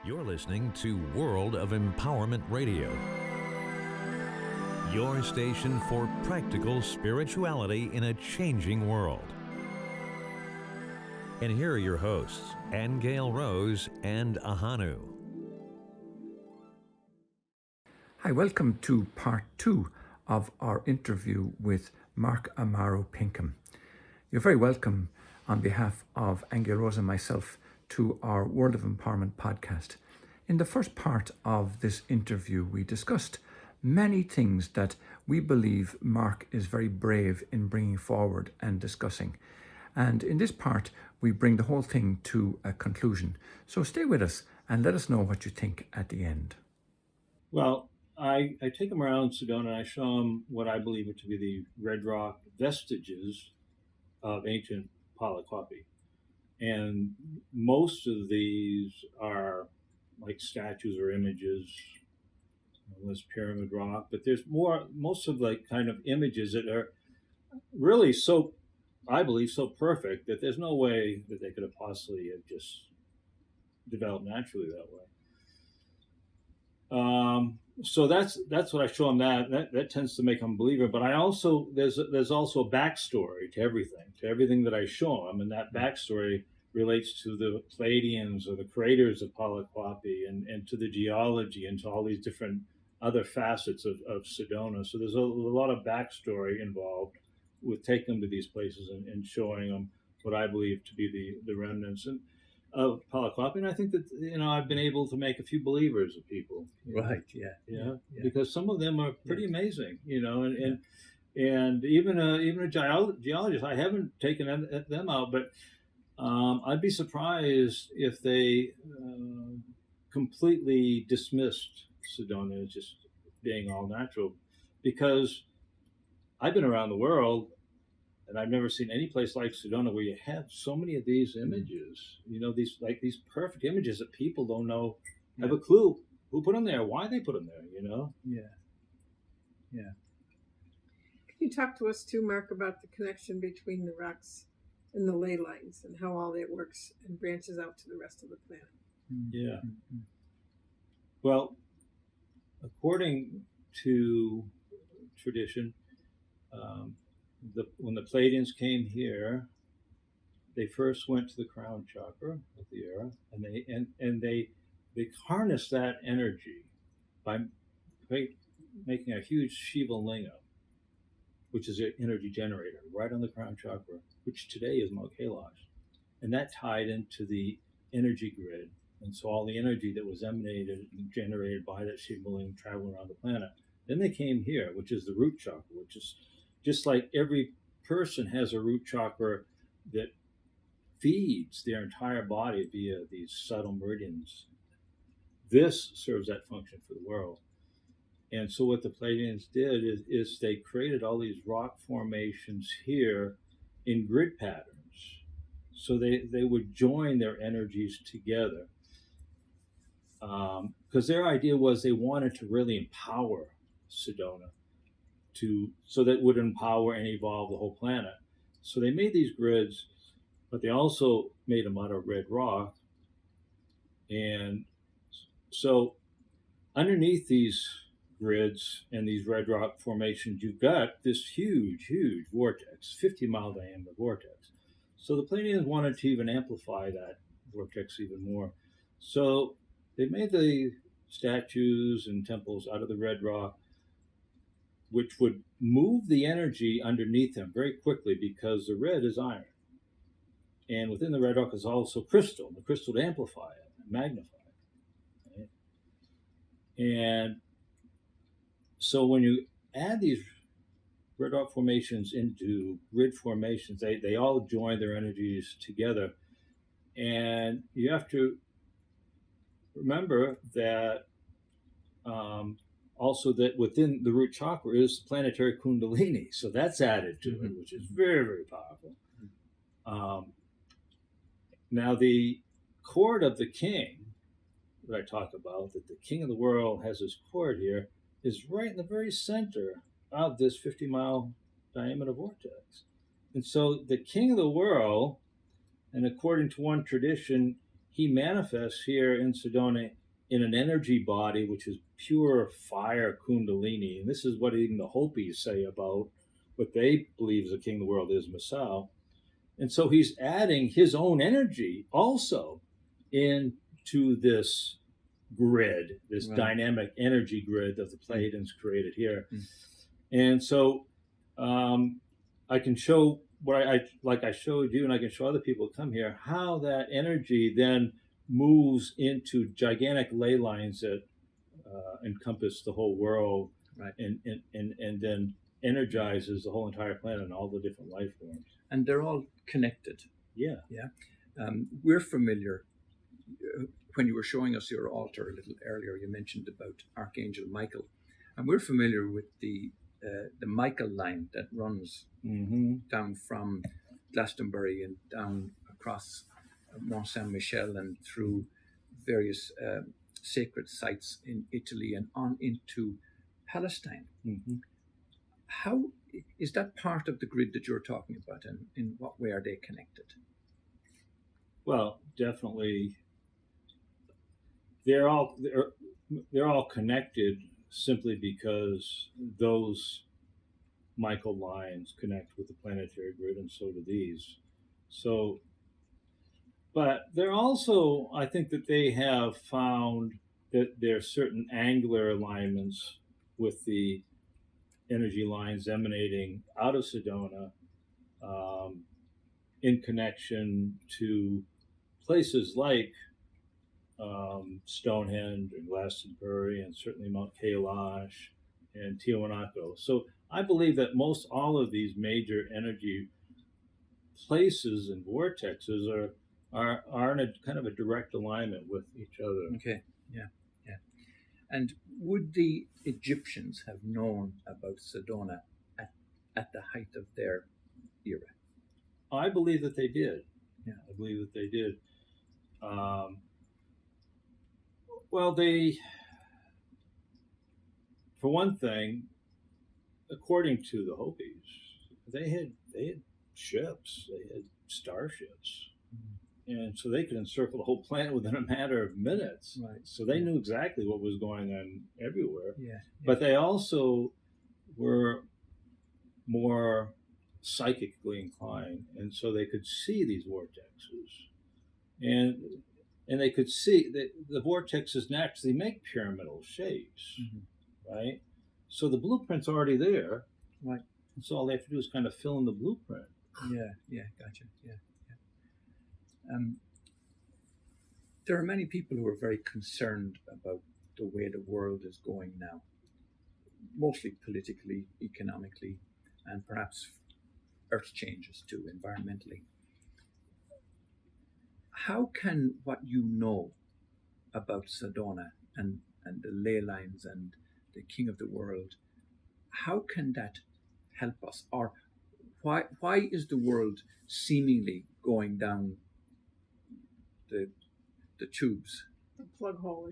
You're listening to World of Empowerment Radio, your station for practical spirituality in a changing world. And here are your hosts, Aingeal Rose and Ahonu. Hi, welcome to part 2 of our interview with Mark Amaru Pinkham. You're very welcome on behalf of Aingeal Rose and myself to our World of Empowerment podcast. In the first part of this interview, we discussed many things that we believe Mark is very brave in bringing forward and discussing. And in this part, we bring the whole thing to a conclusion. So stay with us and let us know what you think at the end. Well, I take them around Sedona and I show them what I believe to be the red rock vestiges of ancient Palakwapi. And most of these are like statues or images, this pyramid rock, but there's most of like kind of images that are really so, I believe, so perfect that there's no way that they could have possibly have just developed naturally that way. So that's what I show them. That tends to make them believer. But I also there's also a backstory to everything that I show them, and that backstory relates to the Pleiadians or the creators of Palakwapi and to the geology and to all these different other facets of Sedona. So there's a lot of backstory involved with taking them to these places and showing them what I believe to be the remnants of Palakwapi. And I think that, I've been able to make a few believers of people. Right, yeah. Because some of them are pretty amazing, and even a geologist, I haven't taken them out, but I'd be surprised if they completely dismissed Sedona as just being all natural, because I've been around the world and I've never seen any place like Sedona where you have so many of these images, these perfect images that people don't know, have a clue who put them there, why they put them there, Yeah. Can you talk to us too, Mark, about the connection between the rocks and the ley lines and how all that works and branches out to the rest of the planet? Yeah. Well, according to tradition, when the Pleiadians came here, they first went to the crown chakra of the earth, and they harnessed that energy by making a huge Shiva Lingam, which is an energy generator right on the crown chakra, which today is Mount Kailash. And that tied into the energy grid. And so all the energy that was emanated and generated by that Shiva Lingam traveling around the planet. Then they came here, which is the root chakra, which is just like every person has a root chakra that feeds their entire body via these subtle meridians. This serves that function for the world. And so what the Pleiadians did is they created all these rock formations here in grid patterns. So they would join their energies together. Because their idea was they wanted to really empower Sedona so that it would empower and evolve the whole planet. So they made these grids, but they also made them out of red rock. And so underneath these grids and these red rock formations, you've got this huge vortex, 50-mile diameter vortex. So the Pleiadians wanted to even amplify that vortex even more. So they made the statues and temples out of the red rock, which would move the energy underneath them very quickly because the red is iron. And within the red rock is also crystal. The crystal would amplify it and magnify it. Right? And so when you add these red rock formations into grid formations, they all join their energies together. And you have to remember that also that within the root chakra is planetary kundalini. So that's added to it, which is very, very powerful. Now the cord of the king that I talk about, that the king of the world has his cord here, is right in the very center of this 50-mile diameter vortex. And so the king of the world, and according to one tradition, he manifests here in Sedona in an energy body which is pure fire kundalini, and this is what even the Hopis say about what they believe is the king of the world is Masao. And so he's adding his own energy also into this grid, this dynamic energy grid that the Pleiadians created here. And so I can show what I showed you, and I can show other people who come here, how that energy then moves into gigantic ley lines that encompass the whole world, and then energizes the whole entire planet and all the different life forms. And they're all connected. Yeah. We're familiar. When you were showing us your altar a little earlier, you mentioned about Archangel Michael, and we're familiar with the Michael line that runs down from Glastonbury and down across Mont Saint Michel and through various sacred sites in Italy and on into Palestine. How is that part of the grid that you're talking about, and in what way are they connected? Well, definitely, they're all connected simply because those Michael lines connect with the planetary grid, and so do these. So, but they're also, I think that they have found that there are certain angular alignments with the energy lines emanating out of Sedona, in connection to places like Stonehenge and Glastonbury, and certainly Mount Kailash and Tiwanaku. So I believe that most all of these major energy places and vortexes are in a kind of a direct alignment with each other. Okay, yeah. And would the Egyptians have known about Sedona at the height of their era? I believe that they did. Yeah, I believe that they did. Well, they, for one thing, according to the Hopis, they had ships, they had starships, and so they could encircle the whole planet within a matter of minutes. Right. So they knew exactly what was going on everywhere. Yeah. But they also were more psychically inclined, and so they could see these vortexes, and they could see that the vortexes naturally make pyramidal shapes, right? So the blueprint's already there, right? And so all they have to do is kind of fill in the blueprint. Yeah, gotcha. Yeah. There are many people who are very concerned about the way the world is going now, mostly politically, economically, and perhaps earth changes too, environmentally. How can what you know about Sedona and the ley lines and the king of the world, how can that help us? Or why is the world seemingly going down the tubes? The plug hole.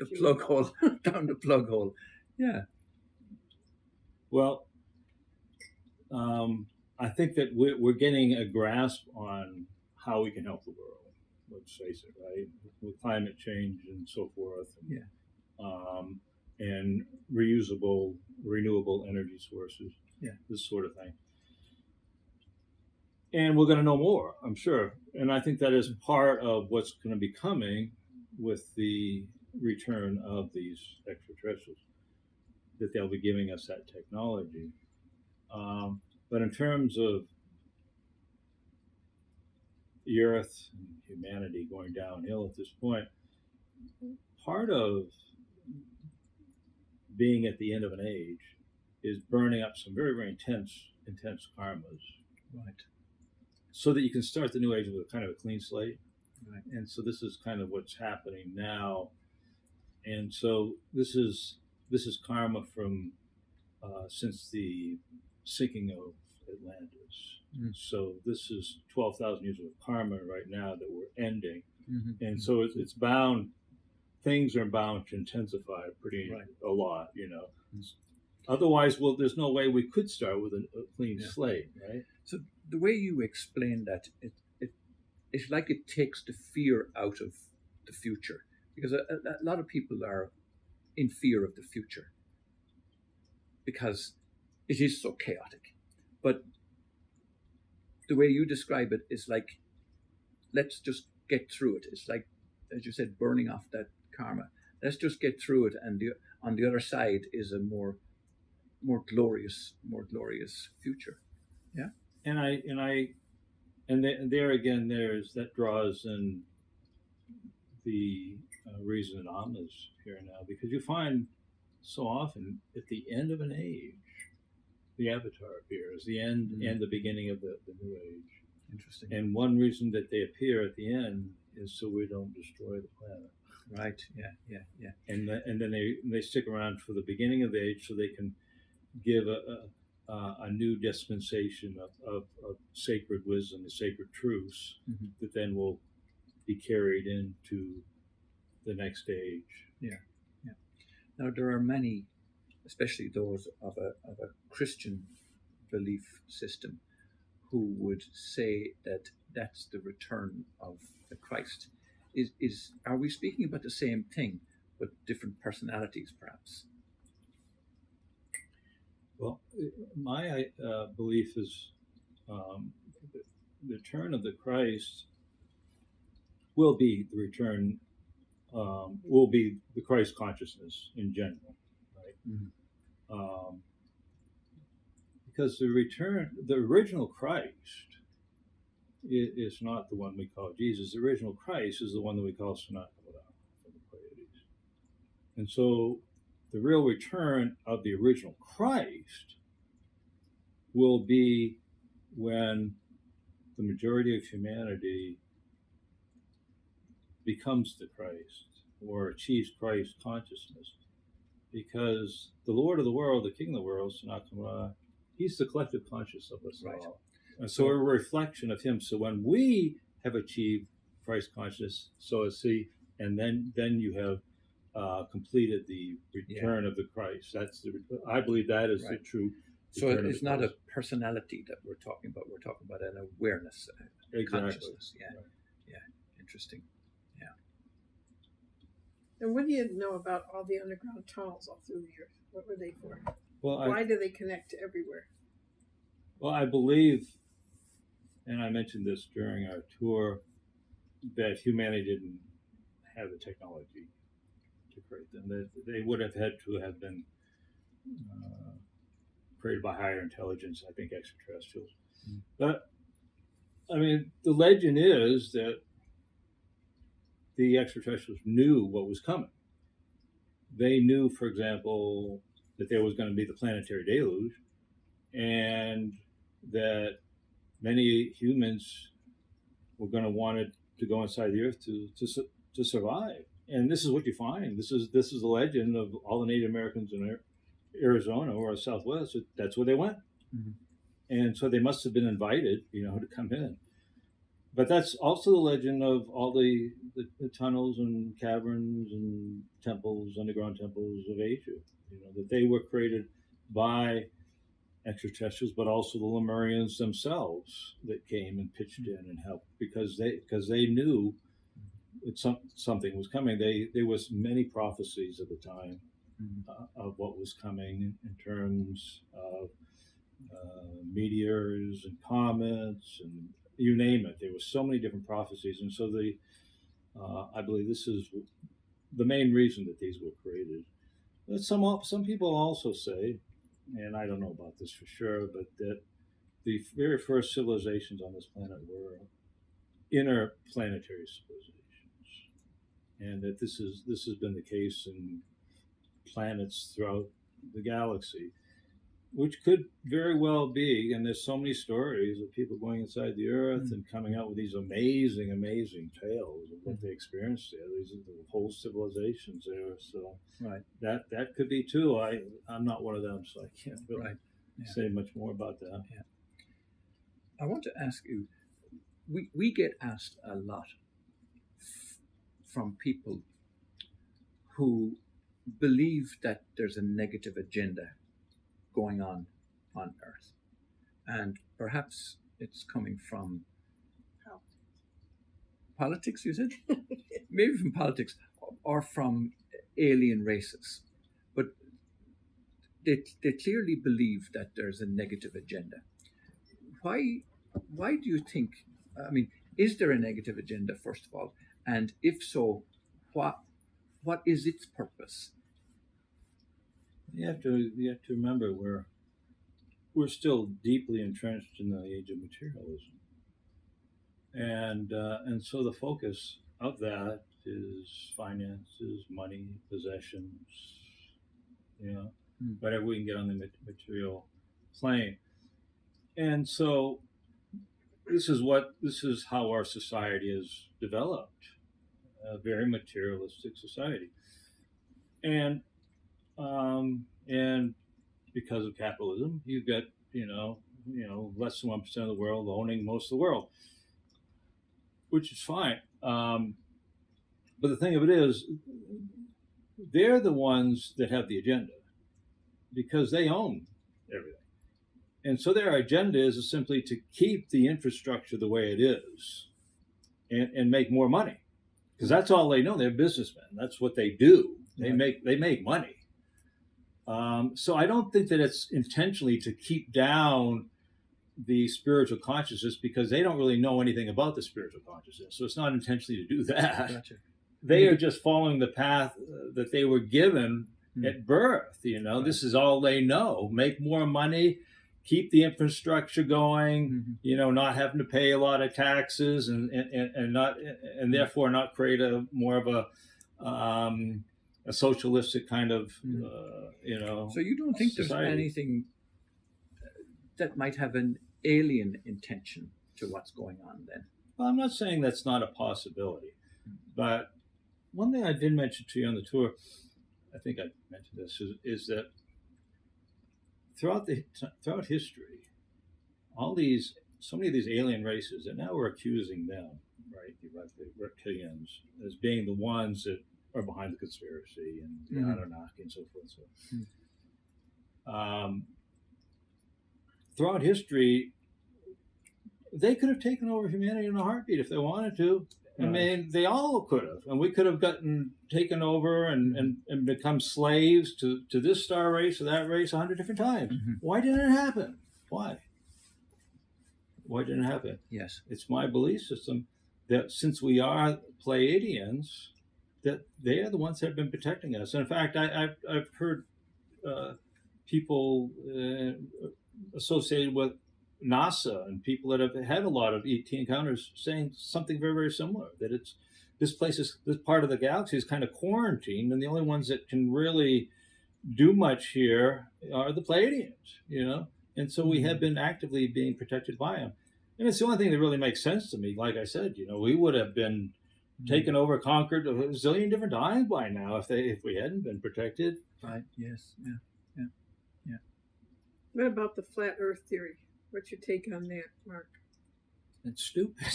Down the plug hole. Yeah. Well, I think that we're getting a grasp on how we can help the world. Let's face it, right? With climate change and so forth. And reusable, renewable energy sources. Yeah. This sort of thing. And we're going to know more, I'm sure. And I think that is part of what's going to be coming with the return of these extraterrestrials, that they'll be giving us that technology. But in terms of the Earth and humanity going downhill at this point, part of being at the end of an age is burning up some very, very intense karmas. Right. So that you can start the new age with kind of a clean slate. Right. And so this is kind of what's happening now. And so this is karma from since the sinking of Atlantis. So this is 12,000 years of karma right now that we're ending. And so it's bound, things are bound to intensify a lot, you know. Otherwise, there's no way we could start with a clean slate, right? So the way you explain that, it's like it takes the fear out of the future, because a lot of people are in fear of the future because it is so chaotic. But the way you describe it is like, let's just get through it. It's like, as you said, burning off that karma. Let's just get through it, and on the other side is a more glorious future. Yeah. And there again, that draws in the reason that Amna's here now, because you find so often at the end of an age, the avatar appears, the end and the beginning of the new age. Interesting. And one reason that they appear at the end is so we don't destroy the planet. Right. Yeah. And then they stick around for the beginning of the age so they can give a new dispensation of sacred wisdom, the sacred truths that then will be carried into the next age. Yeah. Now there are many, especially those of a Christian belief system, who would say that that's the return of the Christ. Are we speaking about the same thing, but different personalities, perhaps? Well, my belief is the return of the Christ will be the return, will be the Christ consciousness in general, right? Because the original Christ is not the one we call Jesus. The original Christ is the one that we call Sanatana from the Pleiades. And so the real return of the original Christ will be when the majority of humanity becomes the Christ or achieves Christ consciousness. Because the Lord of the world, the King of the world, Sanatana, he's the collective conscious of us all. And so we're a reflection of him. So when we have achieved Christ consciousness, so is he, and then you have completed the return of the Christ. I believe that is the true. So it's not a personality that we're talking about. We're talking about an awareness, consciousness. Yeah, right. Yeah. Interesting. Yeah. And what do you know about all the underground tunnels all through the earth? What were they for? Well, why do they connect to everywhere? Well, I believe, and I mentioned this during our tour, that humanity didn't have the technology to create them. That they would have had to have been created by higher intelligence, I think extraterrestrials. But, I mean, the legend is that the extraterrestrials knew what was coming. They knew, for example, that there was going to be the planetary deluge, and that many humans were going to want to go inside the earth to survive. And this is what you find. This is the legend of all the Native Americans in Arizona or Southwest. That's where they went, and so they must have been invited, to come in. But that's also the legend of all the tunnels and caverns and temples, underground temples of Asia. That they were created by extraterrestrials, but also the Lemurians themselves that came and pitched in and helped because they knew that something was coming. There was many prophecies at the time of what was coming in terms of meteors and comets and you name it. There were so many different prophecies, and so I believe this is the main reason that these were created. But some people also say, and I don't know about this for sure, but that the very first civilizations on this planet were interplanetary civilizations, and that this has been the case in planets throughout the galaxy, which could very well be. And there's so many stories of people going inside the earth and coming out with these amazing, amazing tales of what they experienced there. These are the whole civilizations there. So that could be too. I'm not one of them, so I can't really say much more about that. Yeah. I want to ask you, we get asked a lot from people who believe that there's a negative agenda going on Earth, and perhaps it's coming from politics. You said maybe from politics, are from alien races, but they clearly believe that there's a negative agenda. Why do you think, I mean, is there a negative agenda, first of all? And if so, what is its purpose? You have to remember we're still deeply entrenched in the age of materialism, and so the focus of that is finances, money, possessions, whatever we can get on the material plane. And so this is how our society is developed, a very materialistic society, and because of capitalism, you've got less than 1% of the world owning most of the world, which is fine. But the thing of it is, they're the ones that have the agenda because they own everything. And so their agenda is simply to keep the infrastructure the way it is and make more money, because that's all they know. They're businessmen. That's what they do. They make money. So I don't think that it's intentionally to keep down the spiritual consciousness, because they don't really know anything about the spiritual consciousness. So it's not intentionally to do that. Gotcha. They are just following the path that they were given at birth. Right. This is all they know. Make more money, keep the infrastructure going, not having to pay a lot of taxes and therefore not create more of a socialistic kind of, So you don't think society. There's anything that might have an alien intention to what's going on then? Well, I'm not saying that's not a possibility, but one thing I did mention to you on the tour, I think I mentioned this, is that throughout history, so many of these alien races, and now we're accusing them, right, the reptilians, as being the ones that are behind the conspiracy and the Anunnaki and so forth. Throughout history, they could have taken over humanity in a heartbeat if they wanted to. I mean, they all could have, and we could have gotten taken over and become slaves to this star race or that race 100 different times. Why didn't it happen? Why didn't it happen? Yes, it's my belief system that since we are Pleiadians, that they are the ones that have been protecting us. And in fact, I've heard people associated with NASA and people that have had a lot of ET encounters saying something very, very similar, that this part of the galaxy is kind of quarantined, and the only ones that can really do much here are the Pleiadians, and so we have been actively being protected by them. And it's the only thing that really makes sense to me. Like I said, we would have been taken over, conquered a zillion different times by now if we hadn't been protected. Right. Yes. Yeah. What about the flat Earth theory? What's your take on that, Mark? It's stupid.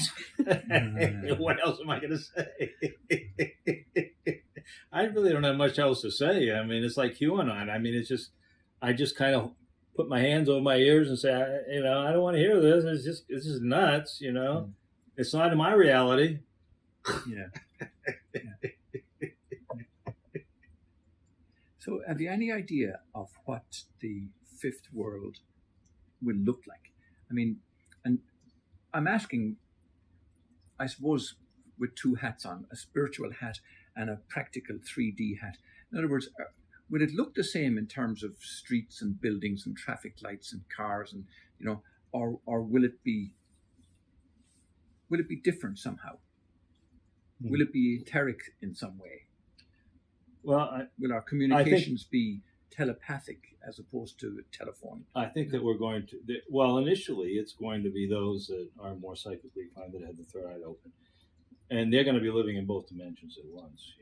What else am I going to say? I really don't have much else to say. I mean, it's like QAnon. I mean, I just kind of put my hands over my ears and say, I don't want to hear this. It's just nuts. It's not in my reality. Yeah. So, have you any idea of what the fifth world will look like? I mean, and I'm asking, I suppose, with two hats on, a spiritual hat and a practical 3D hat. In other words, will it look the same in terms of streets and buildings and traffic lights and cars and or will it be different somehow? Will it be etheric in some way? Well, will our communications be telepathic as opposed to telephonic? I think that we're going to, well, initially it's going to be those that are more psychically inclined, that have the third eye open. And they're going to be living in both dimensions at once,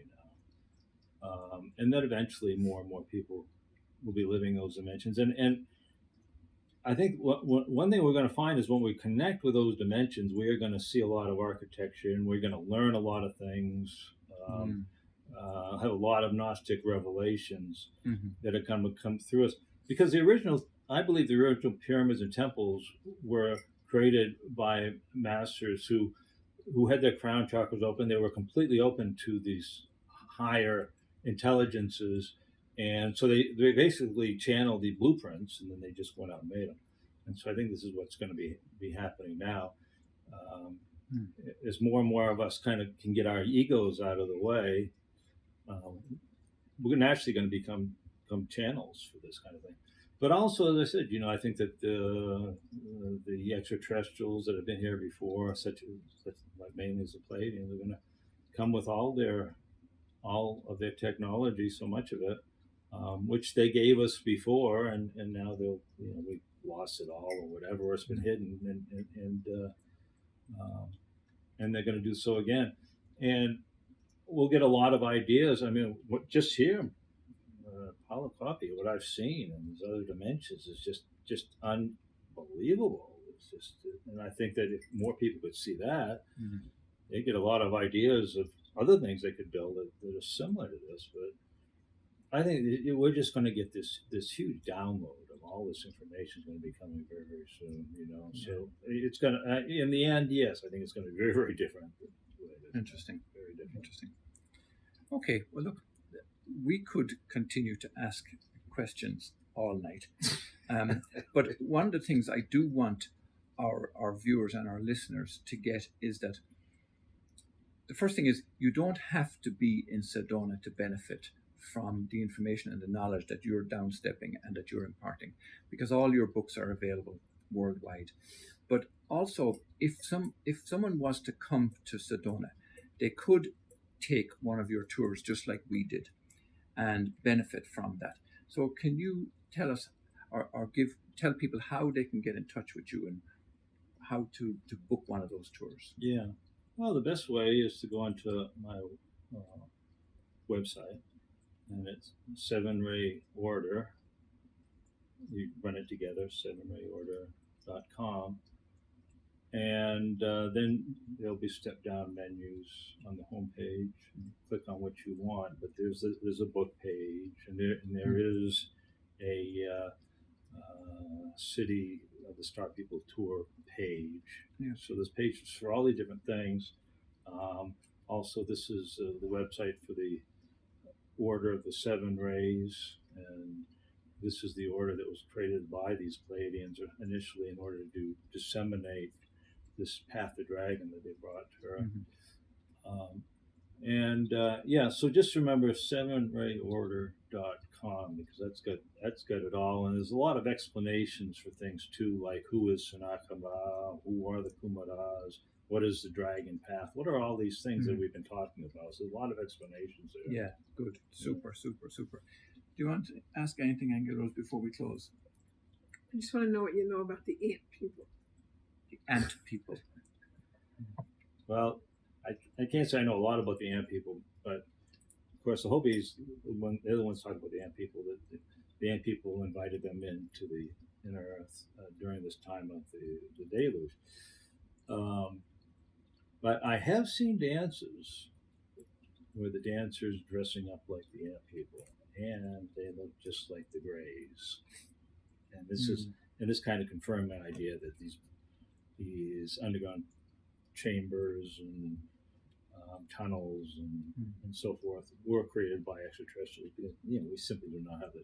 and then eventually more and more people will be living those dimensions. And I think one thing we're going to find is when we connect with those dimensions, we are going to see a lot of architecture, and we're going to learn a lot of things, have a lot of Gnostic revelations that are going to come through us. Because I believe the original pyramids and temples were created by masters who had their crown chakras open. They were completely open to these higher intelligences, and so they basically channeled the blueprints, and then they just went out and made them. And so I think this is what's going to be happening now. As more and more of us kind of can get our egos out of the way, we're naturally going to become channels for this kind of thing. But also, as I said, I think that the extraterrestrials that have been here before, such like mainly as the Pleiadians, are going to come with all of their technology, so much of it, which they gave us before, and now they'll, we lost it all or whatever, or it's been hidden, and they're going to do so again, and we'll get a lot of ideas. I mean, just here. Polycopy, what I've seen in these other dimensions is just unbelievable. It's just, and I think that if more people could see that, they get a lot of ideas of other things they could build that are similar to this. But I think we're just going to get this huge download of all this information is going to be coming very, very soon. So it's going to, in the end, yes, I think it's going to be very, very different. Interesting. Very different. Interesting. Okay. Well, look. We could continue to ask questions all night. But one of the things I do want our viewers and our listeners to get is that the first thing is you don't have to be in Sedona to benefit from the information and the knowledge that you're downstepping and that you're imparting, because all your books are available worldwide. But also, if someone was to come to Sedona, they could take one of your tours just like we did and benefit from that. So can you tell us or tell people how they can get in touch with you and how to book one of those tours? Yeah. Well, the best way is to go onto my website, and it's 7-Ray Order. You run it together, 7rayorder.com. And then there'll be step-down menus on the homepage. Click on what you want, but there's a book page, and there is a City of the Star People tour page. Yeah. So there's pages for all these different things. Also, this is the website for the Order of the Seven Rays, and this is the order that was created by these Pleiadians initially in order to disseminate this Path the Dragon that they brought to Earth. So just remember 7rayorder.com, because that's got it all, and there's a lot of explanations for things too, like who is Senakama, who are the Kumaras, what is the Dragon Path, what are all these things that we've been talking about. So there's a lot of explanations there. Yeah, good, super. Do you want to ask anything, Aingeal Rose, before we close? I just want to know what you know about the ant people. The ant people. Well, I can't say I know a lot about the ant people, but of course the Hopis, they're the ones talking about the ant people. The ant people invited them into the inner earth during this time of the deluge. But I have seen dances where the dancers dressing up like the ant people, and they look just like the Greys. And this kind of confirmed my idea that these underground chambers and tunnels and so forth were created by extraterrestrials, because we simply didn't have the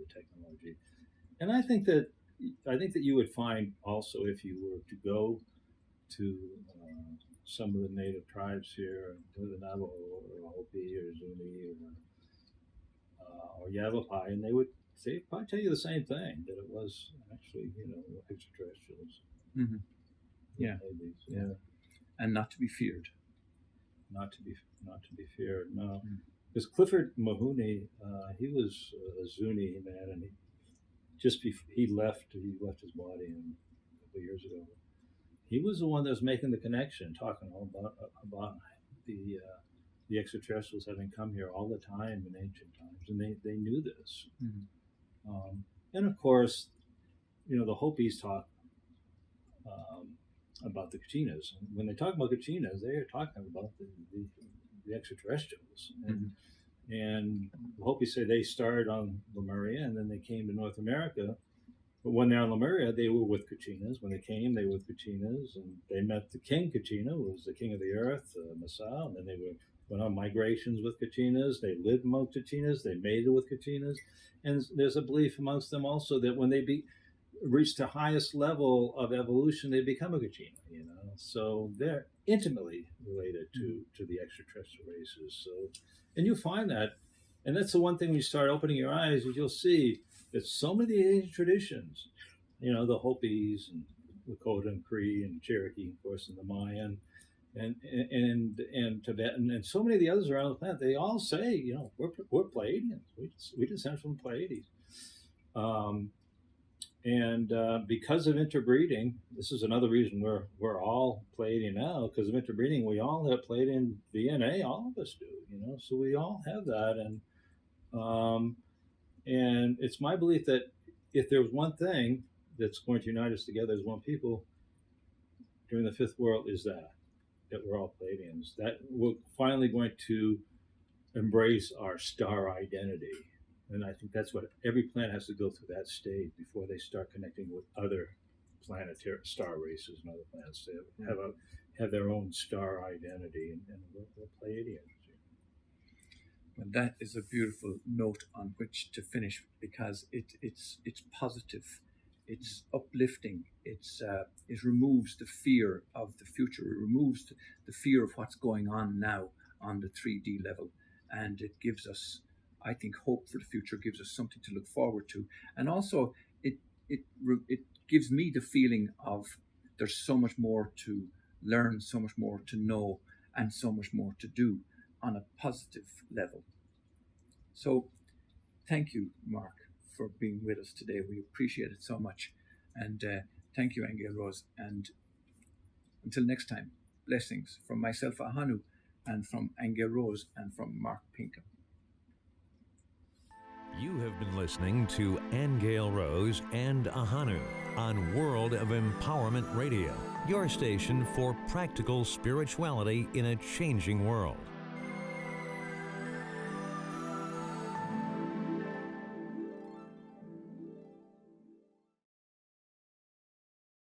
technology. And I think that you would find also, if you were to go to some of the native tribes here, to the Navajo or Hopi or Zuni or Yavapai, and they'd probably tell you the same thing, that it was actually extraterrestrials. Mm-hmm. Yeah. Yeah. And not to be feared. Not to be feared. No, because Clifford Mahoney, he was a Zuni man, and he left his body a couple of years ago. He was the one that was making the connection, talking all about the extraterrestrials having come here all the time in ancient times, and they knew this. And of course, the Hopis talk about the Kachinas. When they talk about Kachinas, they are talking about the extraterrestrials. And the Hopis say they started on Lemuria, and then they came to North America. But when they're on Lemuria, they were with Kachinas. When they came, they were with Kachinas, and they met the king Kachina, who was the king of the earth, Masao, and then they went on migrations with kachinas. They lived among kachinas. They mated with kachinas. And there's a belief amongst them also that when they reach the highest level of evolution, they become a kachina, So they're intimately related to the extraterrestrial races. So, and you find that, and that's the one thing when you start opening your eyes, is you'll see that so many of the ancient traditions, the Hopis and Lakota and Cree and Cherokee, of course, and the Mayan, and Tibetan, and so many of the others around the planet, they all say, we're Pleiadians. We descend from the Pleiades. Because of interbreeding, this is another reason we're all Pleiadian now. Because of interbreeding, we all have Pleiadian DNA. All of us do, So we all have that, and it's my belief that if there's one thing that's going to unite us together as one people during the fifth world, is that we're all Pleiadians. That we're finally going to embrace our star identity. And I think that's what every planet has to go through, that stage before they start connecting with other planetary star races and other planets. They have their own star identity, and we're Pleiadians. Well, that is a beautiful note on which to finish, because it's positive, it's uplifting, it removes the fear of the future, it removes the fear of what's going on now on the 3D level, and it gives us, I think, hope for the future, gives us something to look forward to. And also it gives me the feeling of there's so much more to learn, so much more to know, and so much more to do on a positive level. So thank you, Mark, for being with us today. We appreciate it so much. And thank you, Aingeal Rose. And until next time, blessings from myself, Ahonu, and from Aingeal Rose, and from Mark Pinkham. You have been listening to Aingeal Rose and Ahonu on World of Empowerment Radio, your station for practical spirituality in a changing world.